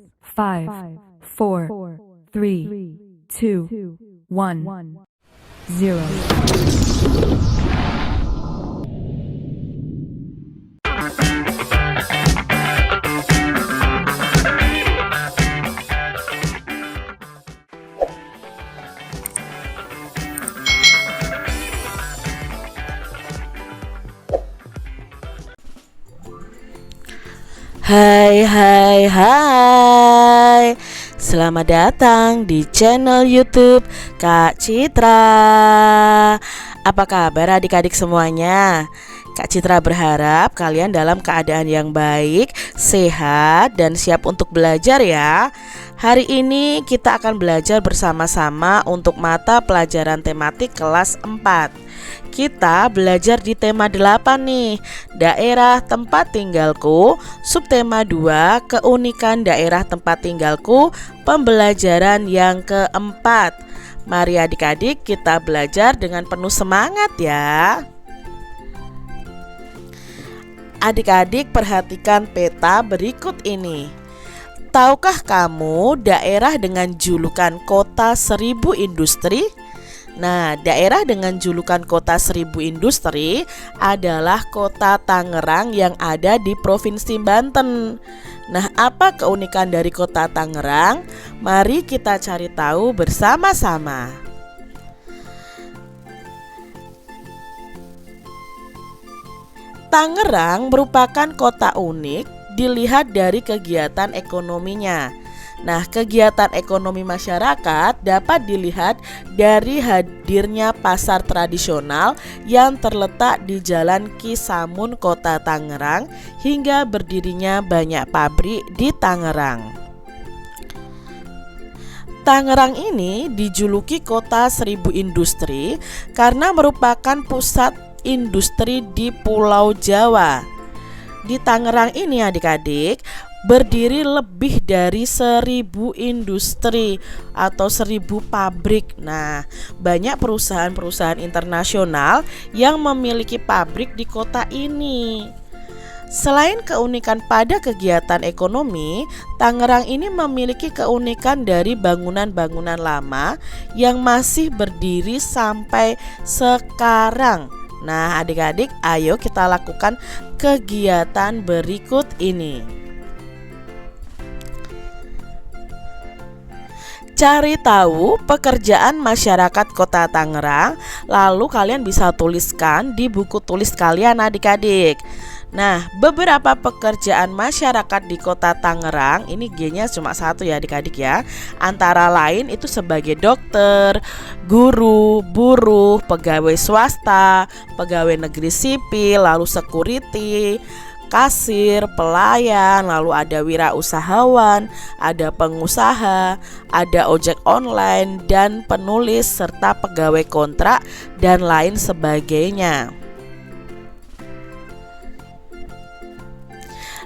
5, 4, 3, 2, 1, 0. Hai, selamat datang di channel YouTube Kak Citra. Apa kabar adik-adik semuanya? Kak Citra berharap kalian dalam keadaan yang baik, sehat, dan siap untuk belajar ya. Hari ini kita akan belajar bersama-sama untuk mata pelajaran tematik kelas 4. Kita belajar di tema 8 nih, daerah tempat tinggalku. Subtema 2, keunikan daerah tempat tinggalku, pembelajaran yang keempat. Mari adik-adik kita belajar dengan penuh semangat ya. Adik-adik perhatikan peta berikut ini. Tahukah kamu daerah dengan julukan kota 1000 industri? Nah, daerah dengan julukan kota 1000 industri adalah kota Tangerang yang ada di Provinsi Banten. Nah, apa keunikan dari kota Tangerang? Mari kita cari tahu bersama-sama. Tangerang merupakan kota unik dilihat dari kegiatan ekonominya. Nah, kegiatan ekonomi masyarakat dapat dilihat dari hadirnya pasar tradisional yang terletak di Jalan Kisamun, Kota Tangerang, hingga berdirinya banyak pabrik di Tangerang. Tangerang ini dijuluki kota 1000 industri karena merupakan pusat industri di Pulau Jawa. Di Tangerang ini adik-adik berdiri lebih dari 1000 industri atau 1000 pabrik. Nah, banyak perusahaan-perusahaan internasional yang memiliki pabrik di kota ini. Selain keunikan pada kegiatan ekonomi, Tangerang ini memiliki keunikan dari bangunan-bangunan lama yang masih berdiri sampai sekarang. Nah, adik-adik, ayo kita lakukan kegiatan berikut ini. Cari tahu pekerjaan masyarakat Kota Tangerang, lalu kalian bisa tuliskan di buku tulis kalian adik-adik. Nah, beberapa pekerjaan masyarakat di Kota Tangerang, ini G-nya cuma satu ya adik-adik ya. Antara lain itu sebagai dokter, guru, buruh, pegawai swasta, pegawai negeri sipil, lalu security, kasir, pelayan, lalu ada wirausahawan, ada pengusaha, ada ojek online, dan penulis, serta pegawai kontrak, dan lain sebagainya.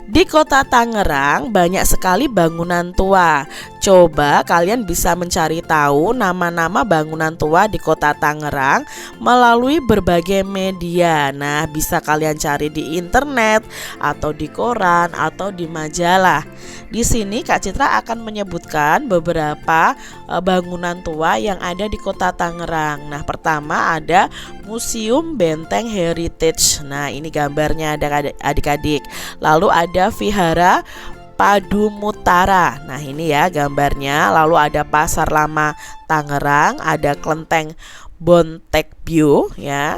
Di Kota Tangerang banyak sekali bangunan tua. Coba kalian bisa mencari tahu nama-nama bangunan tua di Kota Tangerang melalui berbagai media. Nah, bisa kalian cari di internet atau di koran atau di majalah. Di sini Kak Citra akan menyebutkan beberapa bangunan tua yang ada di Kota Tangerang. Nah, pertama ada Museum Benteng Heritage. Nah, ini gambarnya ada adik-adik. Lalu ada Vihara Padumutara. Nah, ini ya gambarnya. Lalu ada Pasar Lama Tangerang, ada Klenteng Bontekbyu ya.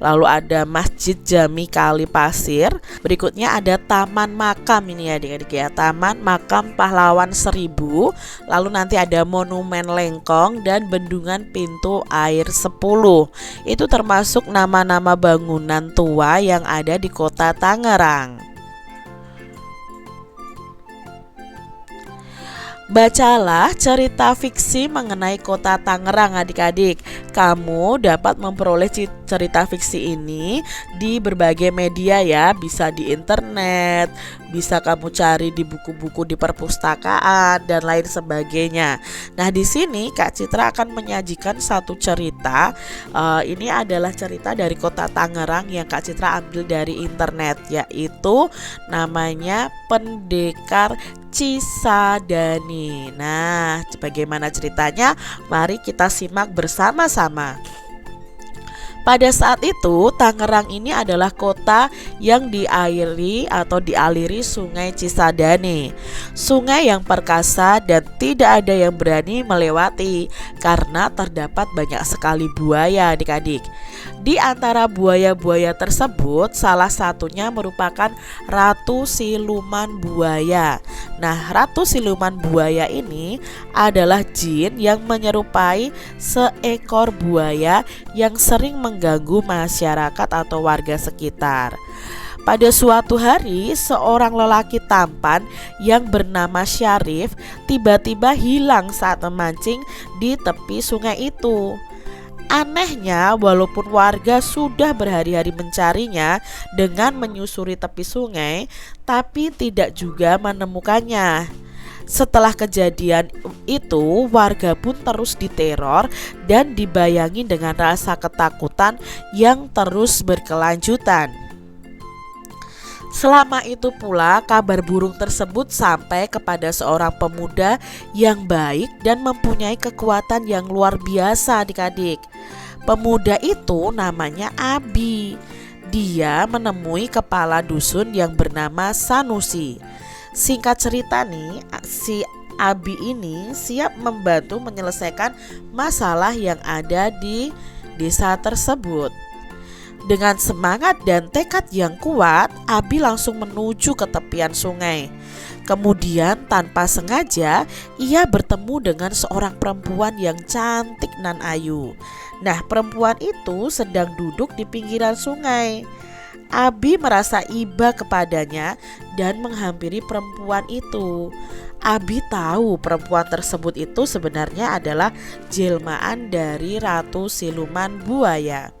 Lalu ada Masjid Jami Kali Pasir. Berikutnya ada Taman Makam ini ya adik-adik ya, Taman Makam Pahlawan 1000. Lalu nanti ada Monumen Lengkong dan Bendungan Pintu Air 10. Itu termasuk nama-nama bangunan tua yang ada di Kota Tangerang. Bacalah cerita fiksi mengenai Kota Tangerang adik-adik. Kamu dapat memperoleh cerita fiksi ini di berbagai media ya, bisa di internet, bisa kamu cari di buku-buku di perpustakaan dan lain sebagainya. Nah, di sini Kak Citra akan menyajikan satu cerita. Ini adalah cerita dari kota Tangerang yang Kak Citra ambil dari internet, yaitu namanya Pendekar Cisadane. Nah, bagaimana ceritanya? Mari kita simak bersama-sama. Pada saat itu, Tangerang ini adalah kota yang dialiri Sungai Cisadane. Sungai yang perkasa dan tidak ada yang berani melewati karena terdapat banyak sekali buaya, adik-adik. Di antara buaya-buaya tersebut, salah satunya merupakan Ratu Siluman Buaya. Nah, Ratu Siluman Buaya ini adalah jin yang menyerupai seekor buaya yang sering mengganggu masyarakat atau warga sekitar. Pada suatu hari, seorang lelaki tampan yang bernama Syarif tiba-tiba hilang saat memancing di tepi sungai itu. Anehnya, walaupun warga sudah berhari-hari mencarinya dengan menyusuri tepi sungai, tapi tidak juga menemukannya. Setelah kejadian itu, warga pun terus diteror dan dibayangi dengan rasa ketakutan yang terus berkelanjutan. Selama itu pula kabar burung tersebut sampai kepada seorang pemuda yang baik dan mempunyai kekuatan yang luar biasa, adik-adik. Pemuda itu namanya Abi. Dia menemui kepala dusun yang bernama Sanusi. Singkat cerita nih, si Abi ini siap membantu menyelesaikan masalah yang ada di desa tersebut. Dengan semangat dan tekad yang kuat, Abi langsung menuju ke tepian sungai. Kemudian tanpa sengaja ia bertemu dengan seorang perempuan yang cantik nan ayu. Nah, perempuan itu sedang duduk di pinggiran sungai. Abi merasa iba kepadanya dan menghampiri perempuan itu. Abi tahu perempuan tersebut itu sebenarnya adalah jelmaan dari Ratu Siluman Buaya.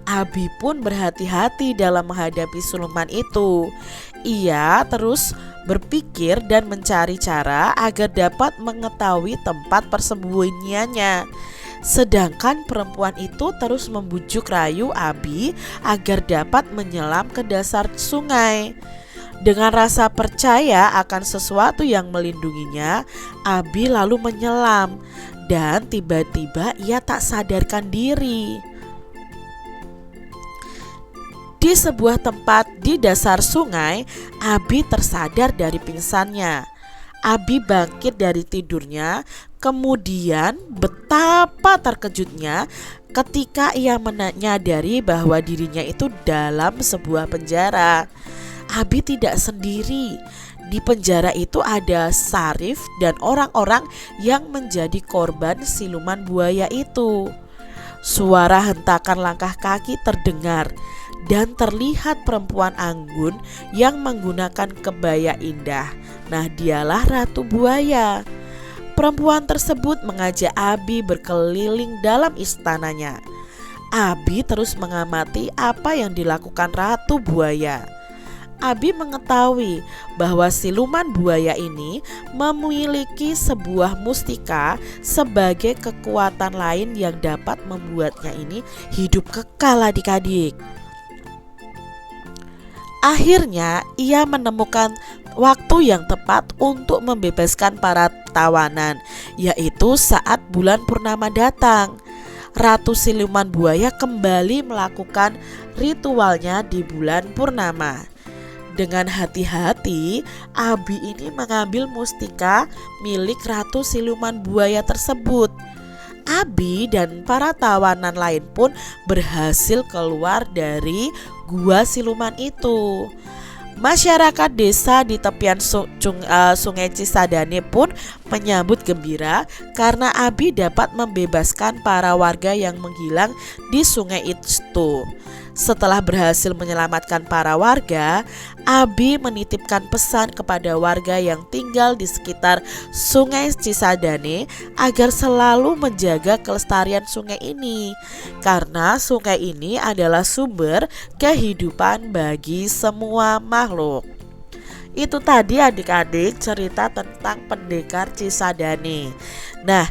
Abi pun berhati-hati dalam menghadapi siluman itu. Ia terus berpikir dan mencari cara agar dapat mengetahui tempat persembunyiannya. Sedangkan perempuan itu terus membujuk rayu Abi agar dapat menyelam ke dasar sungai. Dengan rasa percaya akan sesuatu yang melindunginya, Abi lalu menyelam dan tiba-tiba ia tak sadarkan diri. Di sebuah tempat di dasar sungai, Abi tersadar dari pingsannya. Abi bangkit dari tidurnya, kemudian betapa terkejutnya ketika ia menyadari bahwa dirinya itu dalam sebuah penjara. Abi tidak sendiri. Di penjara itu ada Syarif dan orang-orang yang menjadi korban siluman buaya itu. Suara hentakan langkah kaki terdengar dan terlihat perempuan anggun yang menggunakan kebaya indah. Nah, dialah Ratu Buaya. Perempuan tersebut mengajak Abi berkeliling dalam istananya. Abi terus mengamati apa yang dilakukan Ratu Buaya. Abi mengetahui bahwa siluman buaya ini memiliki sebuah mustika sebagai kekuatan lain yang dapat membuatnya ini hidup kekal, adik-adik. Akhirnya ia menemukan waktu yang tepat untuk membebaskan para tawanan, yaitu saat bulan purnama datang. Ratu Siluman Buaya kembali melakukan ritualnya di bulan purnama. Dengan hati-hati, Abi ini mengambil mustika milik Ratu Siluman Buaya tersebut. Abi dan para tawanan lain pun berhasil keluar dari gua siluman itu. Masyarakat desa di tepian sungai Cisadane pun menyambut gembira karena Abi dapat membebaskan para warga yang menghilang di sungai itu. Setelah berhasil menyelamatkan para warga, Abi menitipkan pesan kepada warga yang tinggal di sekitar Sungai Cisadane agar selalu menjaga kelestarian sungai ini, karena sungai ini adalah sumber kehidupan bagi semua makhluk. Itu tadi adik-adik cerita tentang pendekar Cisadane. Nah,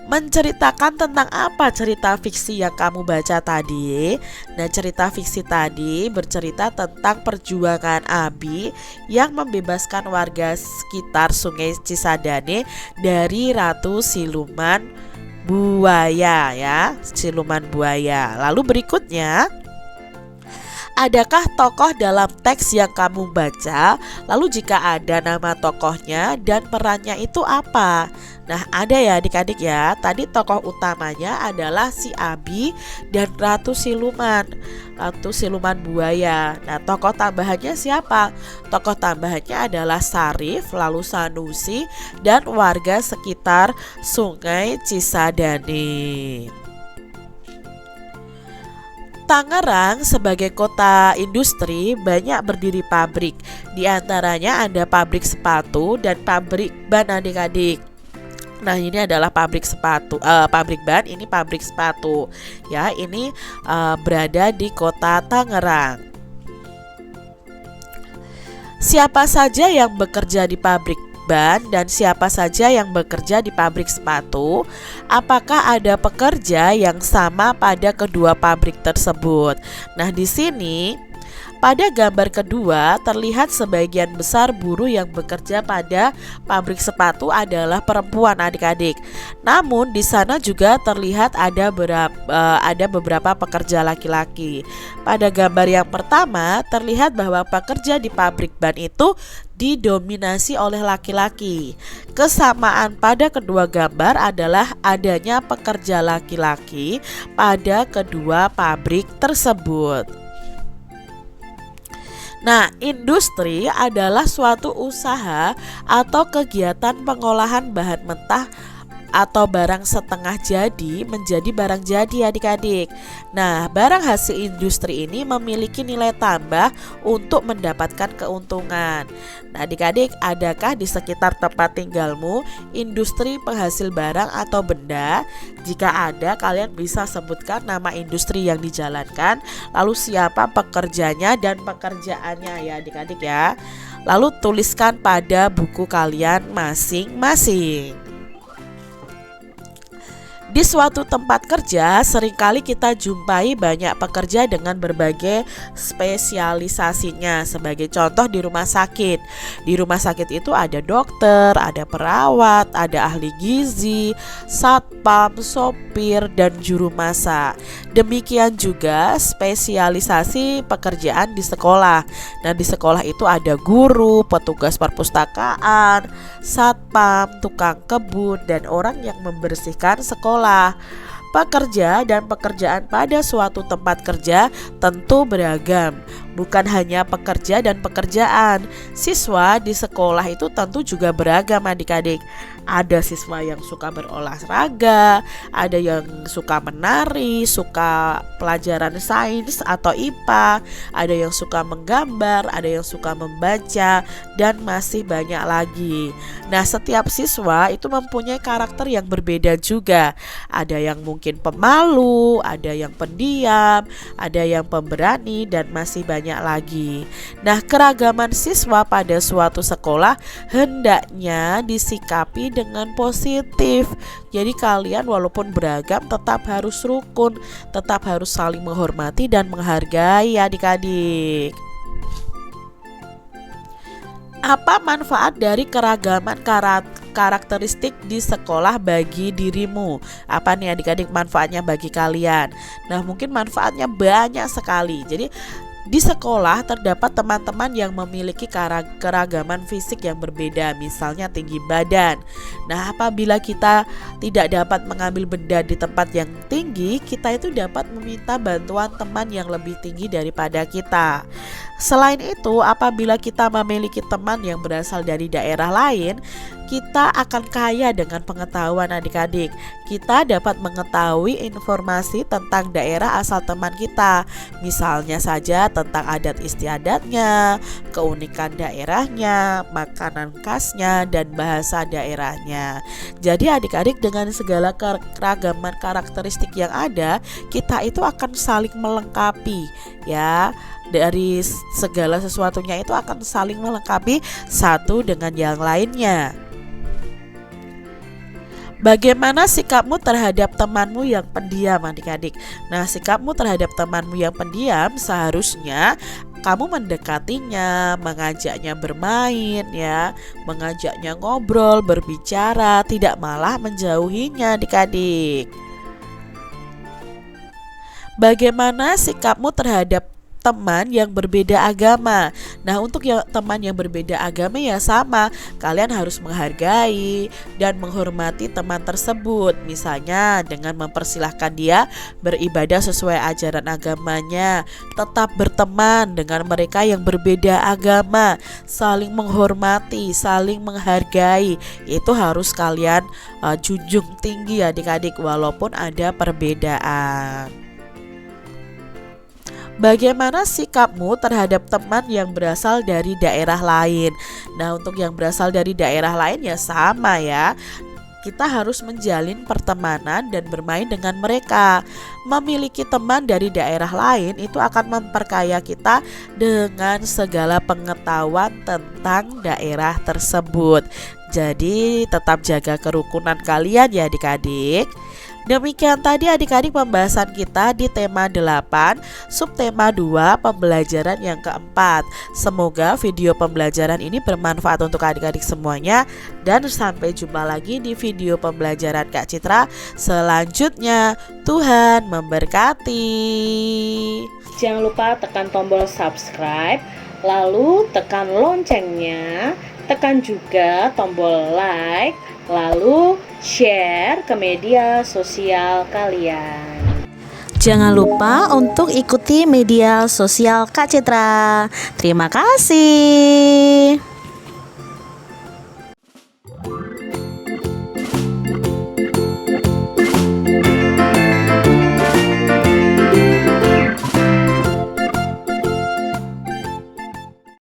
menceritakan tentang apa cerita fiksi yang kamu baca tadi? Nah, cerita fiksi tadi bercerita tentang perjuangan Abi yang membebaskan warga sekitar Sungai Cisadane dari Ratu Siluman Buaya ya, siluman buaya. Lalu berikutnya, adakah tokoh dalam teks yang kamu baca? Lalu jika ada, nama tokohnya dan perannya itu apa? Nah, ada ya adik-adik ya. Tadi tokoh utamanya adalah si Abi dan Ratu Siluman Buaya. Nah, tokoh tambahannya siapa? Tokoh tambahannya adalah Sarif, lalu Sanusi, dan warga sekitar Sungai Cisadane. Tangerang sebagai kota industri banyak berdiri pabrik. Di antaranya ada pabrik sepatu dan pabrik ban adik-adik. Nah, ini adalah pabrik sepatu, pabrik ban, ini pabrik sepatu. Ya, ini berada di kota Tangerang. Siapa saja yang bekerja di pabrik ban dan siapa saja yang bekerja di pabrik sepatu? Apakah ada pekerja yang sama pada kedua pabrik tersebut? Nah, di sini pada gambar kedua terlihat sebagian besar buruh yang bekerja pada pabrik sepatu adalah perempuan adik-adik. Namun di sana juga terlihat ada beberapa pekerja laki-laki. Pada gambar yang pertama terlihat bahwa pekerja di pabrik ban itu didominasi oleh laki-laki. Kesamaan pada kedua gambar adalah adanya pekerja laki-laki pada kedua pabrik tersebut. Nah, industri adalah suatu usaha atau kegiatan pengolahan bahan mentah atau barang setengah jadi menjadi barang jadi adik-adik. Nah, barang hasil industri ini memiliki nilai tambah untuk mendapatkan keuntungan. Nah, adik-adik, adakah di sekitar tempat tinggalmu industri penghasil barang atau benda? Jika ada, kalian bisa sebutkan nama industri yang dijalankan, lalu siapa pekerjanya dan pekerjaannya ya adik-adik ya. Lalu tuliskan pada buku kalian masing-masing. Di suatu tempat kerja, seringkali kita jumpai banyak pekerja dengan berbagai spesialisasinya. Sebagai contoh di rumah sakit. Di rumah sakit itu ada dokter, ada perawat, ada ahli gizi, satpam, sopir, dan juru masak. Demikian juga spesialisasi pekerjaan di sekolah. Nah, di sekolah itu ada guru, petugas perpustakaan, satpam, tukang kebun, dan orang yang membersihkan sekolah. Pekerja dan pekerjaan pada suatu tempat kerja tentu beragam. Bukan hanya pekerja dan pekerjaan, siswa di sekolah itu tentu juga beragam adik-adik. Ada siswa yang suka berolahraga, ada yang suka menari, suka pelajaran sains atau IPA, ada yang suka menggambar, ada yang suka membaca, dan masih banyak lagi. Nah, setiap siswa itu mempunyai karakter yang berbeda juga. Ada yang mungkin pemalu, ada yang pendiam, ada yang pemberani, dan masih banyak lagi. Nah, keragaman siswa pada suatu sekolah hendaknya disikapi dengan positif. Jadi kalian walaupun beragam tetap harus rukun, tetap harus saling menghormati dan menghargai adik-adik. Apa manfaat dari keragaman karakteristik di sekolah bagi dirimu? Apa nih adik-adik manfaatnya bagi kalian? Nah, mungkin manfaatnya banyak sekali. Jadi Di sekolah terdapat teman-teman yang memiliki keragaman fisik yang berbeda, misalnya tinggi badan. Nah, apabila kita tidak dapat mengambil benda di tempat yang tinggi, kita itu dapat meminta bantuan teman yang lebih tinggi daripada kita. Selain itu, apabila kita memiliki teman yang berasal dari daerah lain, kita akan kaya dengan pengetahuan adik-adik. Kita dapat mengetahui informasi tentang daerah asal teman kita, misalnya saja tentang adat istiadatnya, keunikan daerahnya, makanan khasnya, dan bahasa daerahnya. Jadi adik-adik, dengan segala keragaman karakteristik yang ada, kita itu akan saling melengkapi ya. Dari segala sesuatunya itu akan saling melengkapi satu dengan yang lainnya. Bagaimana sikapmu terhadap temanmu yang pendiam, adik-adik? Nah, sikapmu terhadap temanmu yang pendiam seharusnya kamu mendekatinya, mengajaknya bermain ya, mengajaknya ngobrol, berbicara, tidak malah menjauhinya, adik-adik. Bagaimana sikapmu terhadap teman yang berbeda agama? Nah, untuk teman yang berbeda agama ya sama, kalian harus menghargai dan menghormati teman tersebut, misalnya dengan mempersilahkan dia beribadah sesuai ajaran agamanya. Tetap berteman dengan mereka yang berbeda agama, saling menghormati, saling menghargai, itu harus kalian junjung tinggi adik-adik, walaupun ada perbedaan. Bagaimana sikapmu terhadap teman yang berasal dari daerah lain? Nah, untuk yang berasal dari daerah lain ya sama ya. Kita harus menjalin pertemanan dan bermain dengan mereka. Memiliki teman dari daerah lain itu akan memperkaya kita dengan segala pengetahuan tentang daerah tersebut. Jadi tetap jaga kerukunan kalian ya adik-adik. Demikian tadi adik-adik pembahasan kita di tema 8, subtema 2, pembelajaran yang keempat. Semoga video pembelajaran ini bermanfaat untuk adik-adik semuanya, dan sampai jumpa lagi di video pembelajaran Kak Citra selanjutnya. Tuhan memberkati. Jangan lupa tekan tombol subscribe, lalu tekan loncengnya, tekan juga tombol like, lalu share ke media sosial kalian. Jangan lupa untuk ikuti media sosial Kak Citra. Terima kasih.